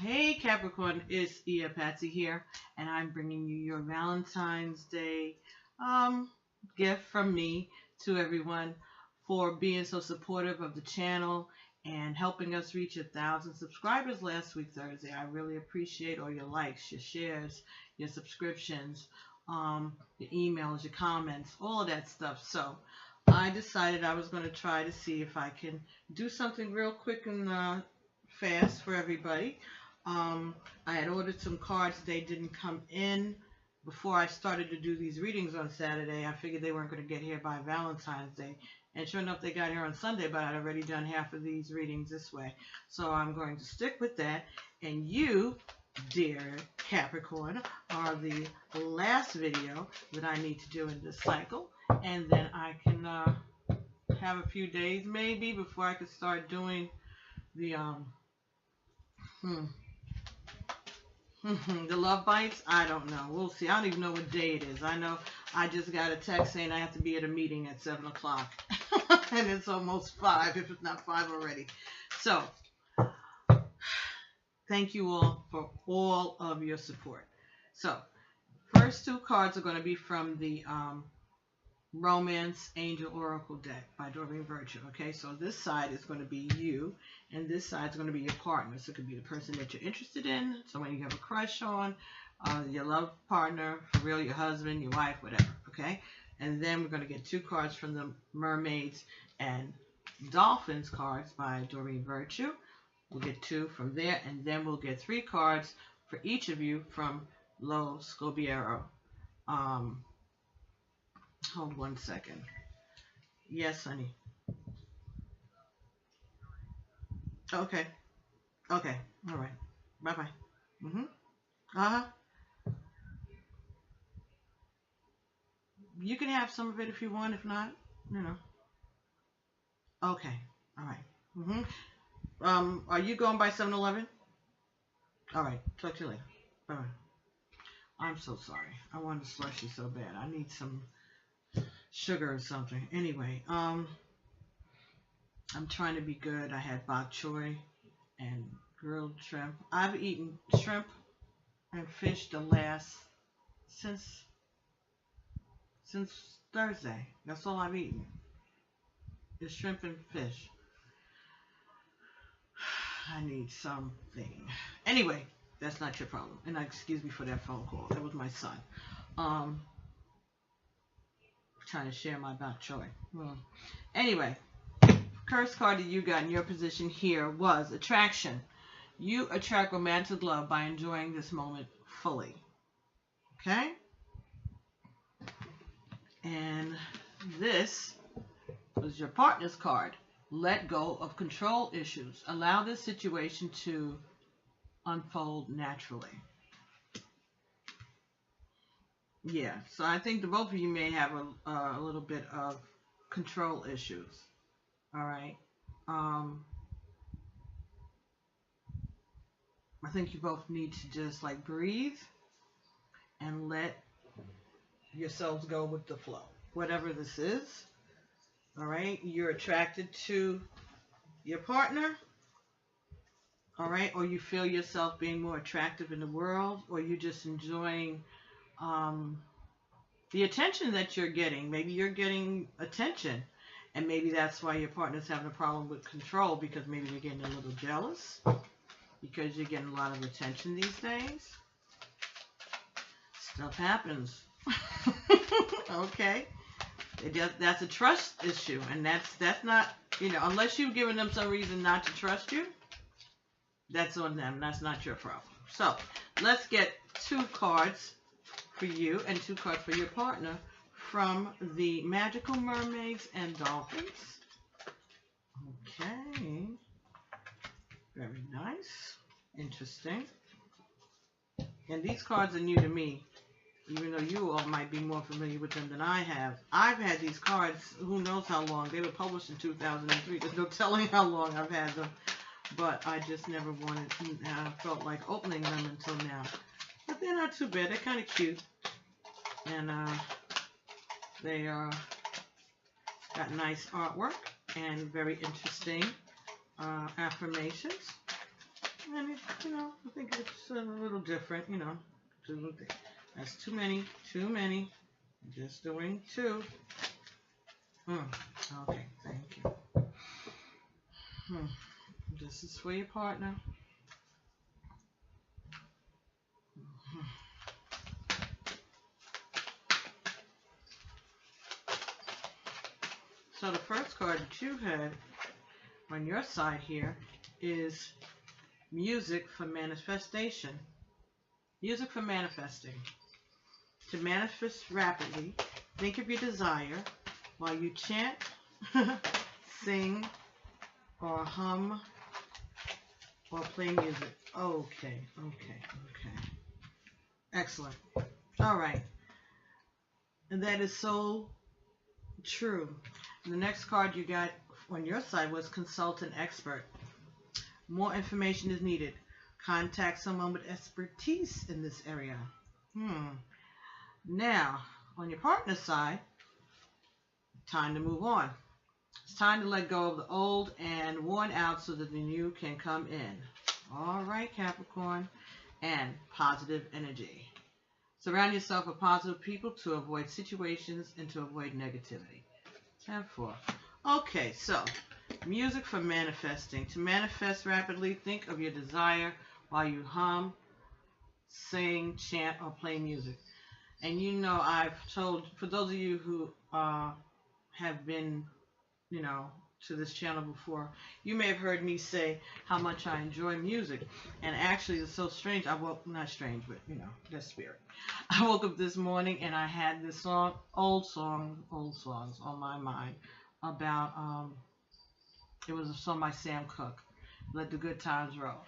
Hey Capricorn, it's Patsy here, and I'm bringing you your Valentine's Day gift from me to everyone for being so supportive of the channel and helping us reach 1,000 subscribers last week Thursday. I really appreciate all your likes, your shares, your subscriptions, your emails, your comments, all of that stuff. So I decided I was going to try to see if I can do something real quick and fast for everybody. I had ordered some cards. They didn't come in before I started to do these readings on Saturday. I figured they weren't going to get here by Valentine's Day. And sure enough, they got here on Sunday, but I'd already done half of these readings this way. So I'm going to stick with that. And you, dear Capricorn, are the last video that I need to do in this cycle. And then I can have a few days maybe before I can start doing the the love bites. I don't know. We'll see. I don't even know what day it is. I know I just got a text saying I have to be at a meeting at 7 o'clock. And it's almost 5, if it's not 5 already. So, thank you all for all of your support. So, first two cards are going to be from the Romance Angel Oracle deck by Doreen Virtue. Okay, so this side is going to be you, and this side is going to be your partner. So it could be the person that you're interested in, someone you have a crush on, your love partner, for real, your husband, your wife, whatever. Okay, and then we're going to get two cards from the Mermaids and Dolphins cards by Doreen Virtue. We'll get two from there, and then we'll get 3 cards for each of you from Lo Scobiero. Hold 1 second. Yes, honey. Okay. Okay. All right. Bye-bye. Uh-huh. You can have some of it if you want. If not, you know. Okay. All right. Are you going by 7-Eleven? All right. Talk to you later. Bye-bye. I'm so sorry. I wanted a slushy so bad. I need some sugar or something. Anyway, I'm trying to be good. I had bok choy and grilled shrimp. I've eaten shrimp and fish since Thursday. That's all I've eaten. Is shrimp and fish. I need something. Anyway, that's not your problem. And excuse me for that phone call. That was my son. Trying to share my bok choy. Anyway, first card that you got in your position here was attraction. You attract romantic love by enjoying this moment fully. Okay? And this was your partner's card. Let go of control issues. Allow this situation to unfold naturally. Yeah, so I think the both of you may have a little bit of control issues. All right. I think you both need to just like breathe and let yourselves go with the flow. Whatever this is. All right. You're attracted to your partner. All right. Or you feel yourself being more attractive in the world, or you're just enjoying the attention that you're getting. Maybe you're getting attention, and maybe that's why your partner's having a problem with control, because maybe you're getting a little jealous because you're getting a lot of attention these days. Stuff happens. Okay, that's a trust issue, and that's not, unless you've given them some reason not to trust you, that's on them. That's not your problem. So let's get 2 cards for you and 2 cards for your partner from the Magical Mermaids and Dolphins. Okay. Very nice. Interesting. And these cards are new to me, even though you all might be more familiar with them than I have. I've had these cards who knows how long. They were published in 2003. There's no telling how long I've had them. But I just never felt like opening them until now. But they're not too bad. They're kind of cute. And they got nice artwork and very interesting affirmations. And it, I think it's a little different, That's too many, too many. Just doing two. Okay, thank you. This is for your partner. So the first card that you had on your side here is music for manifestation. Music for manifesting. To manifest rapidly, think of your desire while you chant, sing, or hum, or play music. Okay. Excellent. All right. And that is so true. The next card you got on your side was consultant expert. More information is needed. Contact someone with expertise in this area. Now, on your partner's side, time to move on. It's time to let go of the old and worn out so that the new can come in. All right, Capricorn. And positive energy. Surround yourself with positive people to avoid situations and to avoid negativity. 10-4. Okay, so music for manifesting. To manifest rapidly, think of your desire while you hum, sing, chant, or play music. And I've told, for those of you who have been, to this channel before, you may have heard me say how much I enjoy music. And actually, it's so strange. Not strange, but, that's spirit. I woke up this morning and I had this song, old songs on my mind about, it was a song by Sam Cooke, Let the Good Times Roll,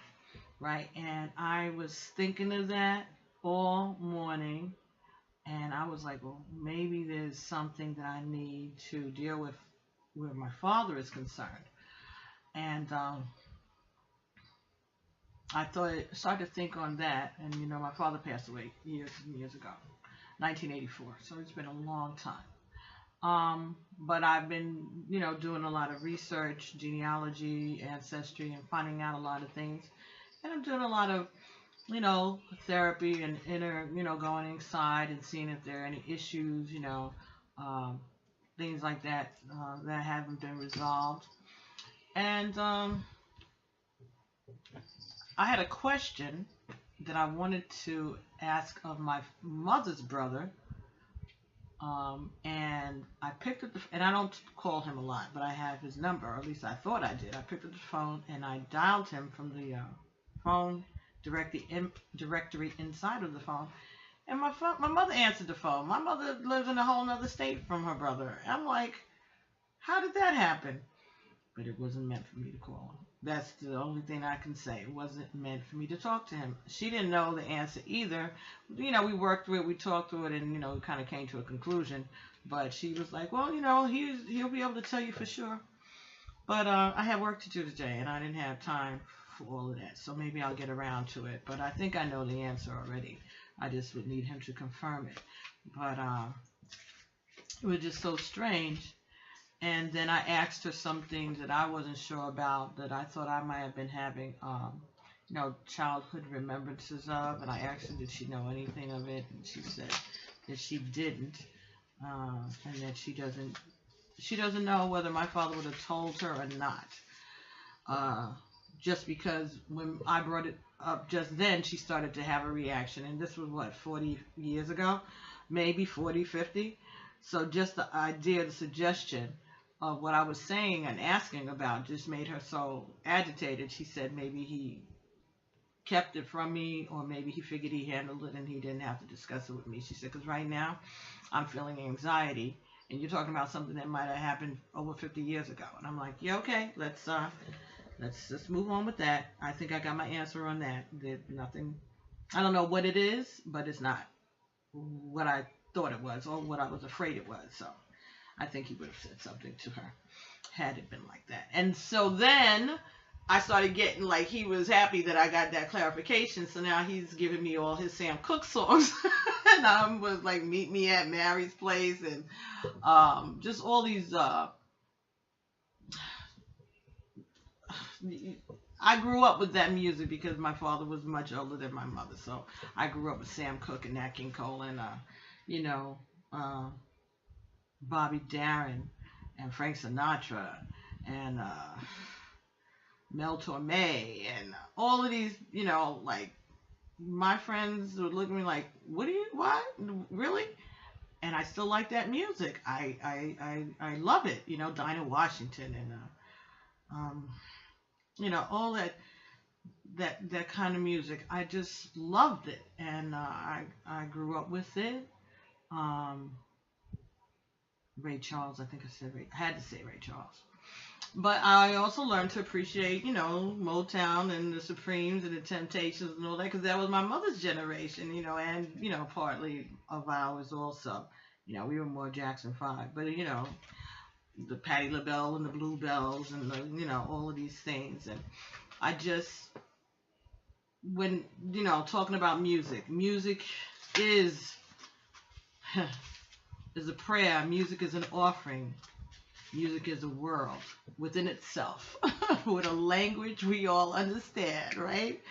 right? And I was thinking of that all morning. And I was like, well, maybe there's something that I need to deal with where my father is concerned. And I started to think on that. And, my father passed away years and years ago, 1984. So it's been a long time. But I've been, doing a lot of research, genealogy, ancestry, and finding out a lot of things. And I'm doing a lot of therapy and inner, going inside and seeing if there are any issues, things like that that haven't been resolved. And I had a question that I wanted to ask of my mother's brother. And I picked up and I don't call him a lot, but I have his number, or at least I thought I did. I picked up the phone and I dialed him from the phone directory inside of the phone, and my mother answered the phone. My mother lives in a whole other state from her brother. I'm like, how did that happen? But it wasn't meant for me to call him. That's the only thing I can say. It wasn't meant for me to talk to him. She didn't know the answer either. We worked through it, we talked through it, and we kind of came to a conclusion. But she was like, well, he'll be able to tell you for sure. But I had work to do today, and I didn't have time for all of that, so maybe I'll get around to it. But I think I know the answer already. I just would need him to confirm it. But it was just so strange. And then I asked her some things that I wasn't sure about, that I thought I might have been having childhood remembrances of. And I asked her, did she know anything of it? And she said that she didn't, and that she doesn't know whether my father would have told her or not. Just because when I brought it up just then, she started to have a reaction. And this was, 40 years ago? Maybe 40, 50? So just the idea, the suggestion of what I was saying and asking about just made her so agitated. She said maybe he kept it from me, or maybe he figured he handled it and he didn't have to discuss it with me. She said, because right now I'm feeling anxiety, and you're talking about something that might have happened over 50 years ago. And I'm like, yeah, okay, let's just move on with that. I think I got my answer on that. There's nothing, I don't know what it is, but it's not what I thought it was or what I was afraid it was. So I think he would have said something to her had it been like that. And so then I started getting like, he was happy that I got that clarification. So now he's giving me all his Sam Cooke songs. And I was like, Meet Me at Mary's Place, and just all these I grew up with that music because my father was much older than my mother, so I grew up with Sam Cooke and Nat King Cole and you know, uh, Bobby Darin and Frank Sinatra and Mel Torme and all of these, like my friends would look at me like, what? Really? And I still like that music. I love it. Dinah Washington and all that kind of music. I just loved it, and I grew up with it. Um, Ray Charles, I think I had to say Ray Charles. But I also learned to appreciate, Motown and the Supremes and the Temptations and all that, because that was my mother's generation, and, partly of ours also. We were more Jackson 5, but, the Patti LaBelle and the Bluebells and all of these things. And I just, when, talking about music is, is a prayer. Music is an offering. Music is a world within itself with a language we all understand, right?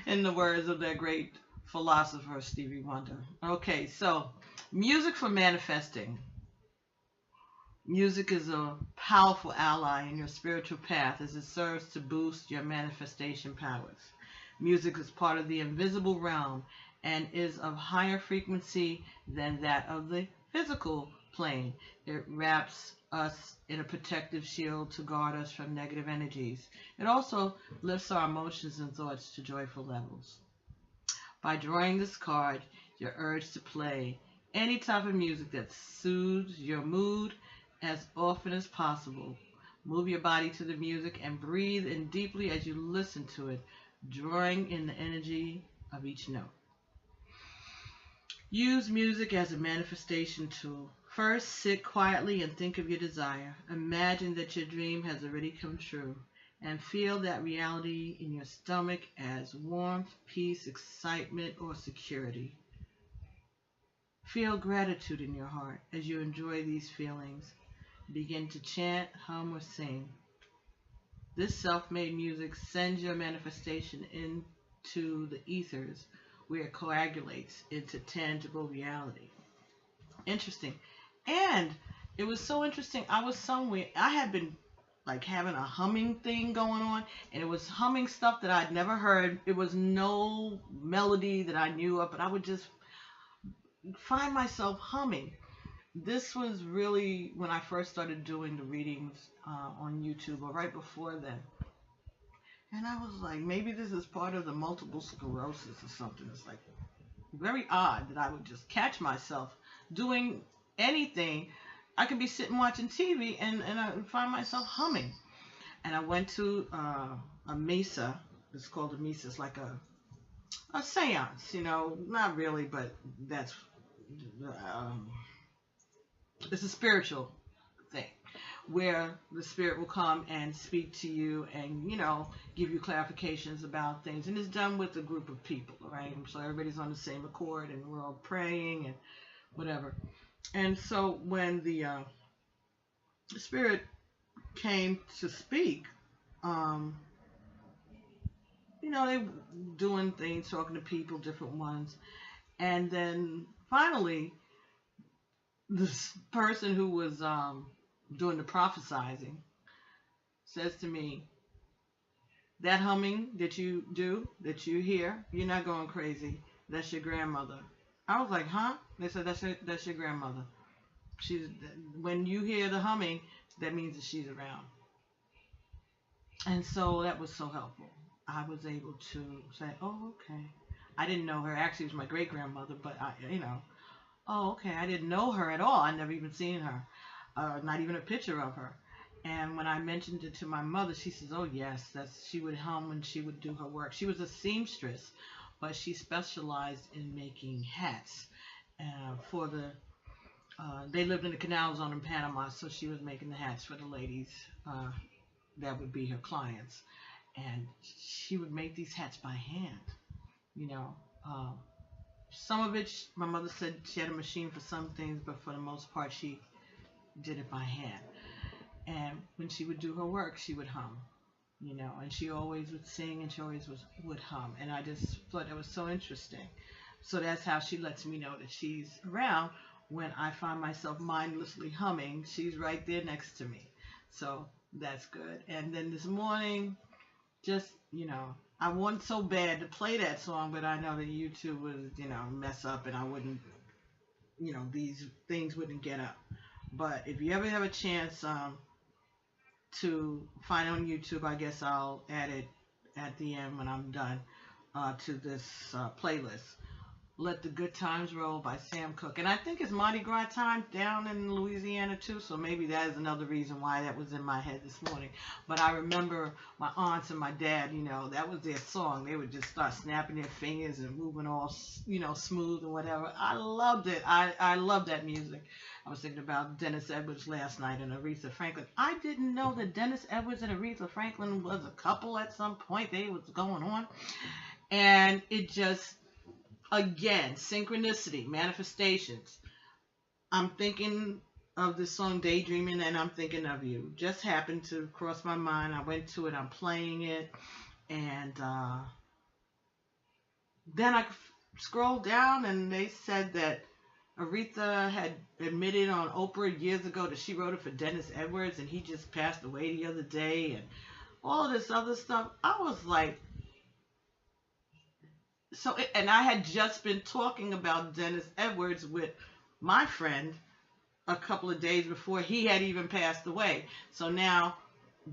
In the words of that great philosopher, Stevie Wonder. Okay, so music for manifesting. Music is a powerful ally in your spiritual path as it serves to boost your manifestation powers. Music is part of the invisible realm and is of higher frequency than that of the physical plane. It wraps us in a protective shield to guard us from negative energies. It also lifts our emotions and thoughts to joyful levels. By drawing this card, you're urged to play any type of music that soothes your mood as often as possible. Move your body to the music and breathe in deeply as you listen to it, drawing in the energy of each note. Use music as a manifestation tool. First, sit quietly and think of your desire. Imagine that your dream has already come true, and feel that reality in your stomach as warmth, peace, excitement, or security. Feel gratitude in your heart as you enjoy these feelings. Begin to chant, hum, or sing. This self-made music sends your manifestation into the ethers, where it coagulates into tangible reality. Interesting. And it was so interesting. I was somewhere, I had been like having a humming thing going on, and it was humming stuff that I'd never heard. It was no melody that I knew of, but I would just find myself humming. This was really when I first started doing the readings on YouTube, or right before then. And I was like, maybe this is part of the multiple sclerosis or something. It's like very odd that I would just catch myself doing anything. I could be sitting watching TV and I would find myself humming. And I went to a mesa. It's called a mesa. It's like a seance, not really, but that's it's a spiritual thing where the spirit will come and speak to you and give you clarifications about things, and it's done with a group of people, right? So everybody's on the same accord and we're all praying and whatever. And so when the spirit came to speak, they doing things, talking to people, different ones, and then finally this person who was doing the prophesizing says to me, that humming that you do, that you hear, you're not going crazy. That's your grandmother. I was like, huh? They said, that's your grandmother. When you hear the humming, that means that she's around. And so that was so helpful. I was able to say, oh, okay. I didn't know her. Actually, it was my great-grandmother, but oh, okay. I didn't know her at all. I never even seen her. Not even a picture of her. And when I mentioned it to my mother, she says, oh, yes, she would hum when she would do her work. She was a seamstress, but she specialized in making hats for they lived in the canal zone in Panama, so she was making the hats for the ladies that would be her clients. And she would make these hats by hand, some of it, my mother said she had a machine for some things, but for the most part, she did it by hand. And when she would do her work, she would hum, you know, and she always would sing and she always would hum. And I just thought that was so interesting. So that's how she lets me know that she's around. When I find myself mindlessly humming, she's right there next to me. So that's good. And then this morning, just, you know, I want so bad to play that song, but I know that YouTube would, you know, mess up and I wouldn't, you know, these things wouldn't get up. But if you ever have a chance to find it on YouTube, I guess I'll add it at the end when I'm done to this playlist. Let the Good Times Roll by Sam Cooke. And I think it's Mardi Gras time down in Louisiana too, so maybe that is another reason why that was in my head this morning. But I remember my aunts and my dad, you know, that was their song. They would just start snapping their fingers and moving all, you know, smooth and whatever. I loved it. I loved that music. I was thinking about Dennis Edwards last night and Aretha Franklin. I didn't know that Dennis Edwards and Aretha Franklin was a couple at some point. They was going on. And it just, again, synchronicity, manifestations. I'm thinking of the song Daydreaming and I'm thinking of you. Just happened to cross my mind. I went to it, I'm playing it, and then I scrolled down and they said that Aretha had admitted on Oprah years ago that she wrote it for Dennis Edwards and he just passed away the other day and all of this other stuff. I was like, so, and I had just been talking about Dennis Edwards with my friend a couple of days before he had even passed away. So now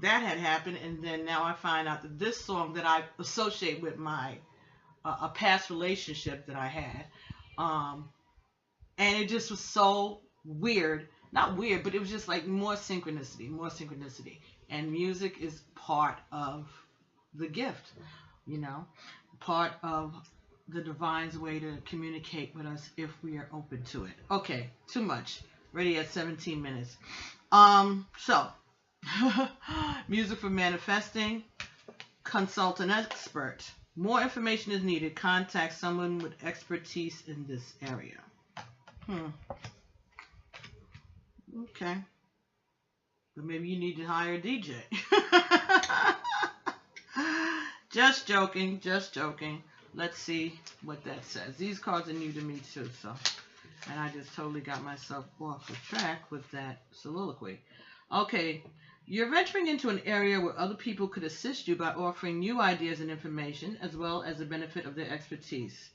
that had happened, and then now I find out that this song that I associate with my a past relationship that I had, and it just was so weird. Not weird, but it was just like more synchronicity, more synchronicity. And music is part of the gift, you know, part of the divine's way to communicate with us if we are open to it. Okay, too much. Ready at 17 minutes. So, music for manifesting, consult an expert. More information is needed. Contact someone with expertise in this area. Okay. But maybe you need to hire a DJ. Just joking, just joking. Let's see what that says. These cards are new to me too, so. And I just totally got myself off the track with that soliloquy. Okay. You're venturing into an area where other people could assist you by offering new ideas and information, as well as the benefit of their expertise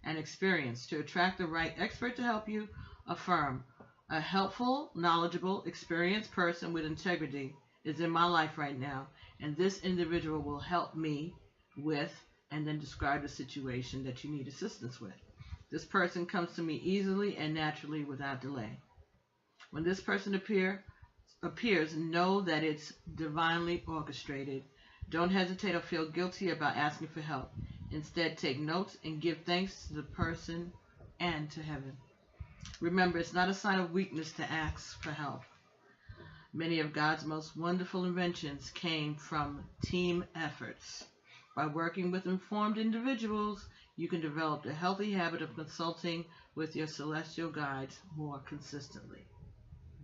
and experience. To attract the right expert to help you, affirm. A helpful, knowledgeable, experienced person with integrity is in my life right now, and this individual will help me with, and then describe the situation that you need assistance with. This person comes to me easily and naturally without delay. When this person appears, know that it's divinely orchestrated. Don't hesitate or feel guilty about asking for help. Instead, take notes and give thanks to the person and to heaven. Remember, it's not a sign of weakness to ask for help. Many of God's most wonderful inventions came from team efforts. By working with informed individuals, you can develop the healthy habit of consulting with your celestial guides more consistently.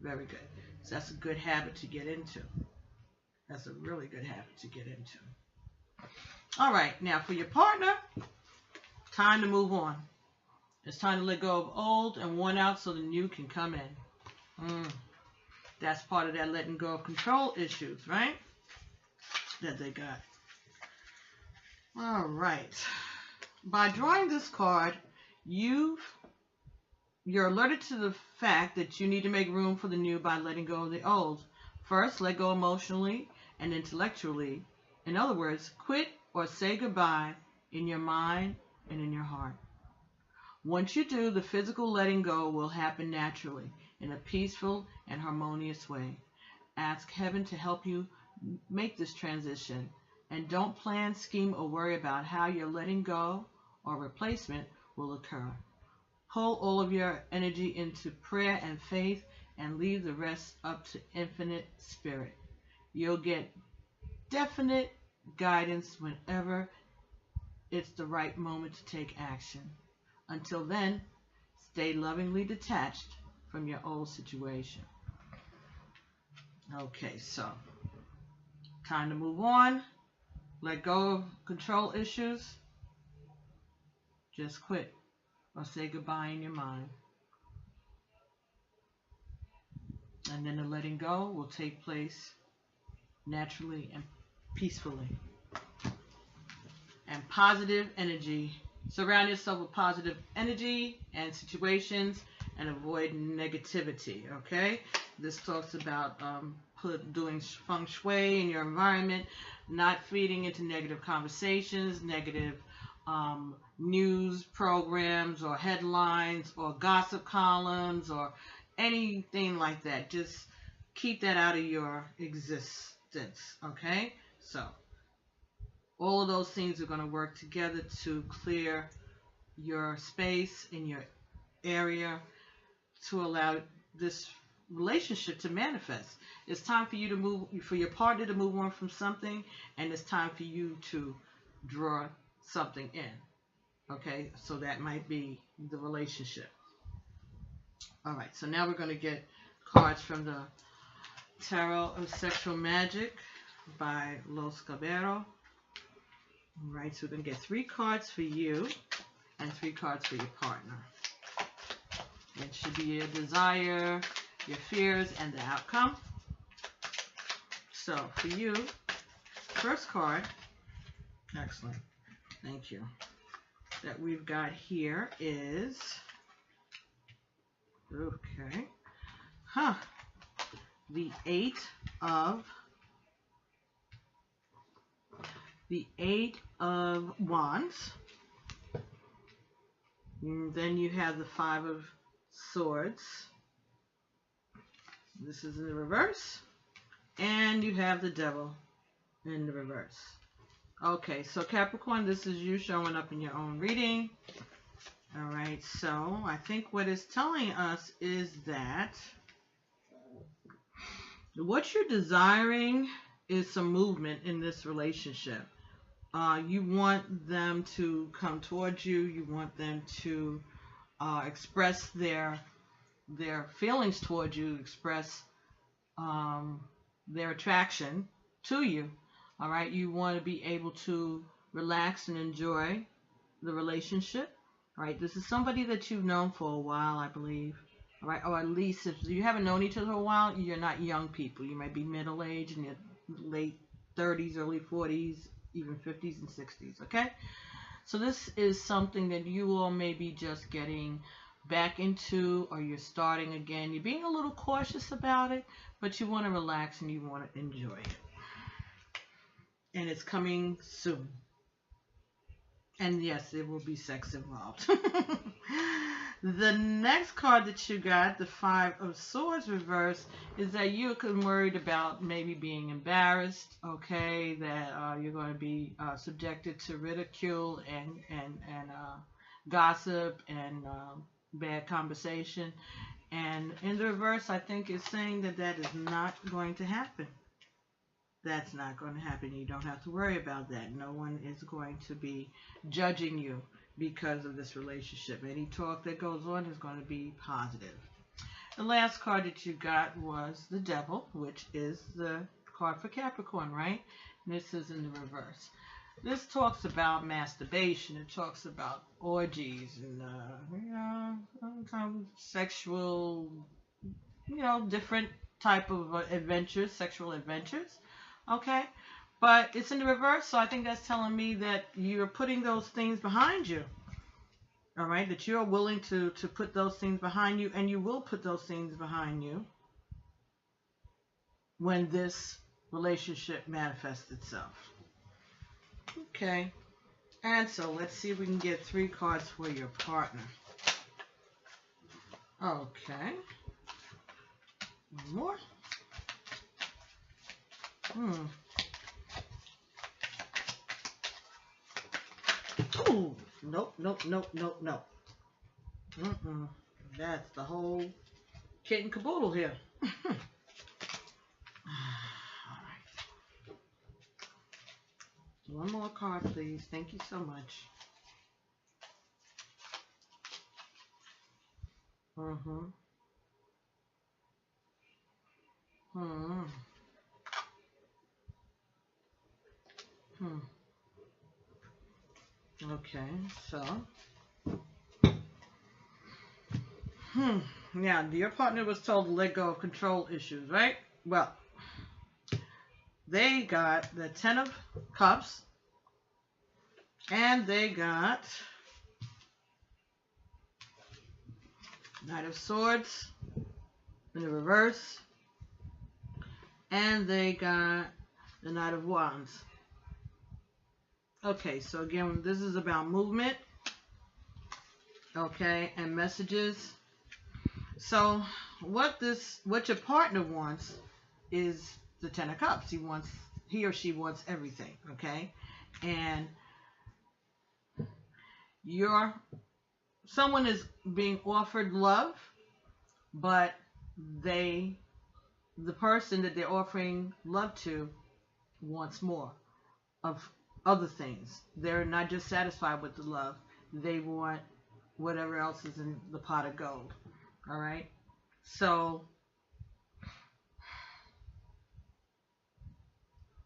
Very good. So that's a good habit to get into. That's a really good habit to get into. All right, now for your partner, time to move on. It's time to let go of old and worn out so the new can come in. That's part of that letting go of control issues, right? That they got. All right. By drawing this card, you're alerted to the fact that you need to make room for the new by letting go of the old. First, let go emotionally and intellectually. In other words, quit or say goodbye in your mind and in your heart. Once you do, the physical letting go will happen naturally in a peaceful and harmonious way. Ask heaven to help you make this transition. And don't plan, scheme, or worry about how your letting go or replacement will occur. Pull all of your energy into prayer and faith and leave the rest up to infinite spirit. You'll get definite guidance whenever it's the right moment to take action. Until then, stay lovingly detached from your old situation. Okay, so time to move on. let go of control issues, just quit or say goodbye in your mind. And then the letting go will take place naturally and peacefully. And positive energy. Surround yourself with positive energy and situations and avoid negativity, okay? This talks about doing feng shui in your environment, not feeding into negative conversations, negative news programs or headlines or gossip columns or anything like that. Just keep that out of your existence, okay? So all of those things are going to work together to clear your space in your area to allow this relationship to manifest. It's time for you to move, for your partner to move on from something, and it's time for you to draw something in. Okay, so that might be the relationship. All right, so now we're going to get cards from the Tarot of Sexual Magic by Los Cabero. All right, so we're going to get 3 cards for you and 3 cards for your partner. It should be your desire, your fears, and the outcome. So for you, first card, excellent, thank you, that we've got here is, okay, the Eight of Wands. And then you have the 5 of Swords. This is in the reverse. And you have the Devil in the reverse. Okay, so Capricorn, this is you showing up in your own reading. All right, so I think what it's telling us is that what you're desiring is some movement in this relationship. You want them to come towards you. You want them to express their feelings towards you, express their attraction to you. All right, you want to be able to relax and enjoy the relationship. All right, this is somebody that you've known for a while, I believe. All right, or at least if you haven't known each other for a while, you're not young people. You might be middle-aged, in your late 30s, early 40s, even 50s and 60s, okay? So this is something that you all may be just getting back into, or you're starting again. You're being a little cautious about it, but you want to relax and you want to enjoy it. And it's coming soon. And yes, there will be sex involved. The next card that you got, the 5 of Swords reverse, is that you're worried about maybe being embarrassed, okay, that you're going to be subjected to ridicule and gossip and bad conversation. And in the reverse, I think it's saying that that is not going to happen. That's not going to happen. You don't have to worry about that. No one is going to be judging you because of this relationship. Any talk that goes on is going to be positive. The last card that you got was the Devil, which is the card for Capricorn, right? And this is in the reverse. This talks about masturbation. It talks about orgies and, sexual, different type of adventures, sexual adventures. Okay? But it's in the reverse, so I think that's telling me that you're putting those things behind you. All right? That you're willing to put those things behind you, and you will put those things behind you when this relationship manifests itself. Okay? And so let's see if we can get 3 cards for your partner. Okay. One more. Ooh, nope. That's the whole kit and caboodle here. Alright. One more card, please. Thank you so much. Hmm. Okay, so. Now, your partner was told to let go of control issues, right? Well, they got the Ten of Cups, and they got Knight of Swords in the reverse, and they got the Knight of Wands. Okay, so again, this is about movement, okay, and messages. So what your partner wants is the Ten of Cups. He or she wants everything, okay? And someone is being offered love, but the person that they're offering love to wants more of other things. They're not just satisfied with the love. They want whatever else is in the pot of gold. All right? So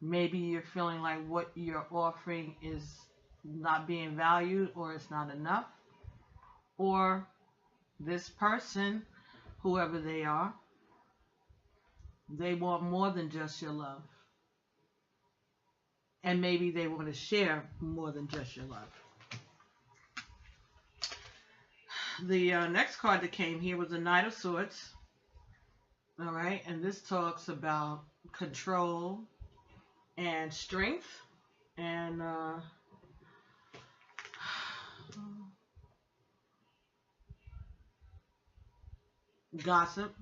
maybe you're feeling like what you're offering is not being valued, or it's not enough. Or this person, whoever they are, they want more than just your love. And maybe they want to share more than just your love. The next card that came here was the Knight of Swords. All right, and this talks about control and strength and gossip,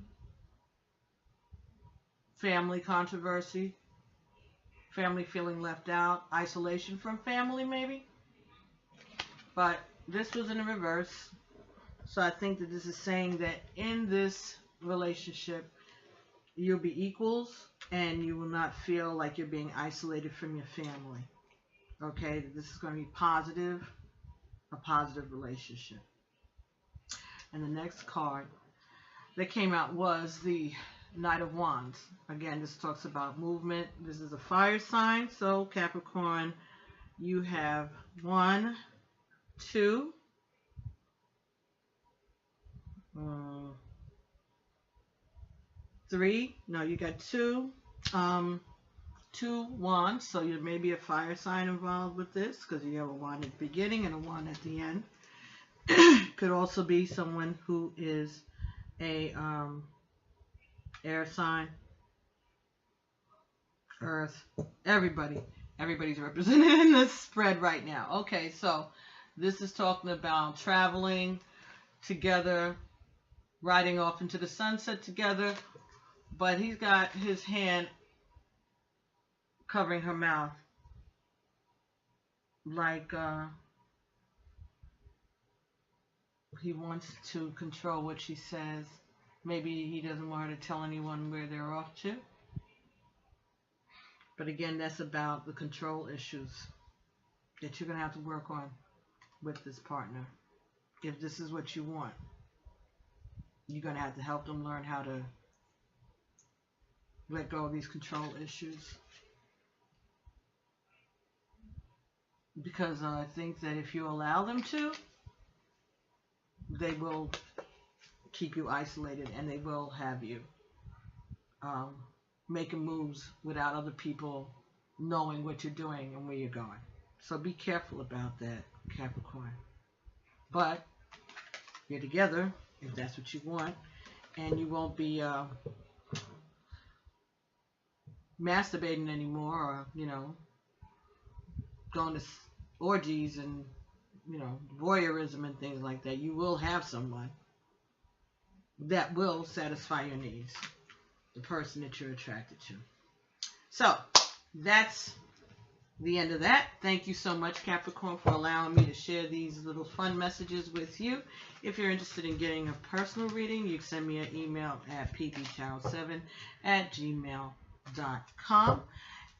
family controversy, family feeling left out, isolation from family maybe. But this was in the reverse. So I think that this is saying that in this relationship, you'll be equals and you will not feel like you're being isolated from your family. Okay, this is going to be positive, a positive relationship. And the next card that came out was the Knight of Wands. Again, this talks about movement. This is a fire sign. So Capricorn, you have 1, 2, 3. No, you got 2. 2 wands. So there may be a fire sign involved with this because you have a wand at the beginning and a wand at the end. Could also be someone who is a air sign, earth, everybody's represented in this spread right now. Okay, so this is talking about traveling together, riding off into the sunset together, but he's got his hand covering her mouth like he wants to control what she says. Maybe he doesn't want her to tell anyone where they're off to. But again, that's about the control issues that you're going to have to work on with this partner. If this is what you want, you're going to have to help them learn how to let go of these control issues. Because I think that if you allow them to, they will keep you isolated and they will have you making moves without other people knowing what you're doing and where you're going. So be careful about that, Capricorn. But you're together if that's what you want, and you won't be masturbating anymore, or going to orgies and voyeurism and things like that. You will have someone that will satisfy your needs, the person that you're attracted to. So that's the end of that. Thank you so much, Capricorn, for allowing me to share these little fun messages with you. If you're interested in getting a personal reading, you can send me an email at ppchild7@gmail.com,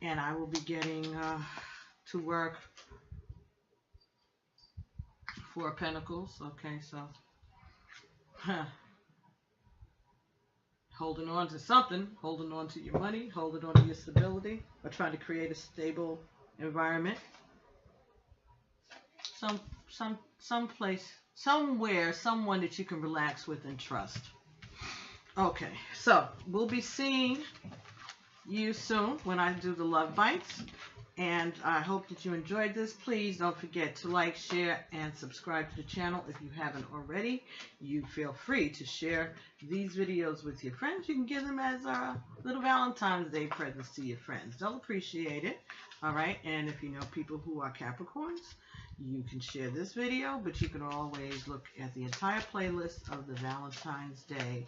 and I will be getting to work Four of Pentacles. Okay, so holding on to something, holding on to your money, holding on to your stability, or trying to create a stable environment, someplace, somewhere, someone that you can relax with and trust. Okay, so we'll be seeing you soon when I do the love bites, and I hope that you enjoyed this. Please don't forget to like, share, and subscribe to the channel if you haven't already. You feel free to share these videos with your friends. You can give them as little Valentine's Day presents to your friends. They'll appreciate it. All right, and if you know people who are Capricorns, you can share this video, but you can always look at the entire playlist of the Valentine's Day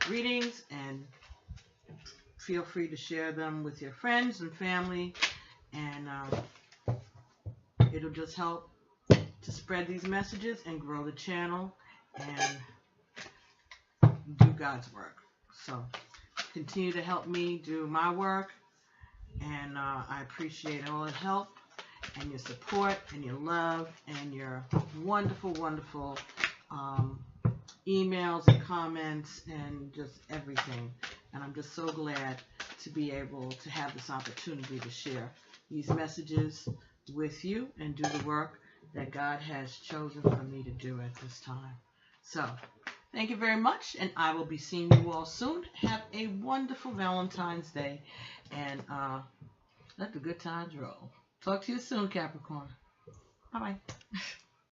readings and feel free to share them with your friends and family, and it'll just help to spread these messages and grow the channel and do God's work. So continue to help me do my work, and I appreciate all the help and your support and your love and your wonderful, wonderful emails and comments and just everything. And I'm just so glad to be able to have this opportunity to share these messages with you and do the work that God has chosen for me to do at this time. So, thank you very much, and I will be seeing you all soon. Have a wonderful Valentine's Day, and let the good times roll. Talk to you soon, Capricorn. Bye-bye.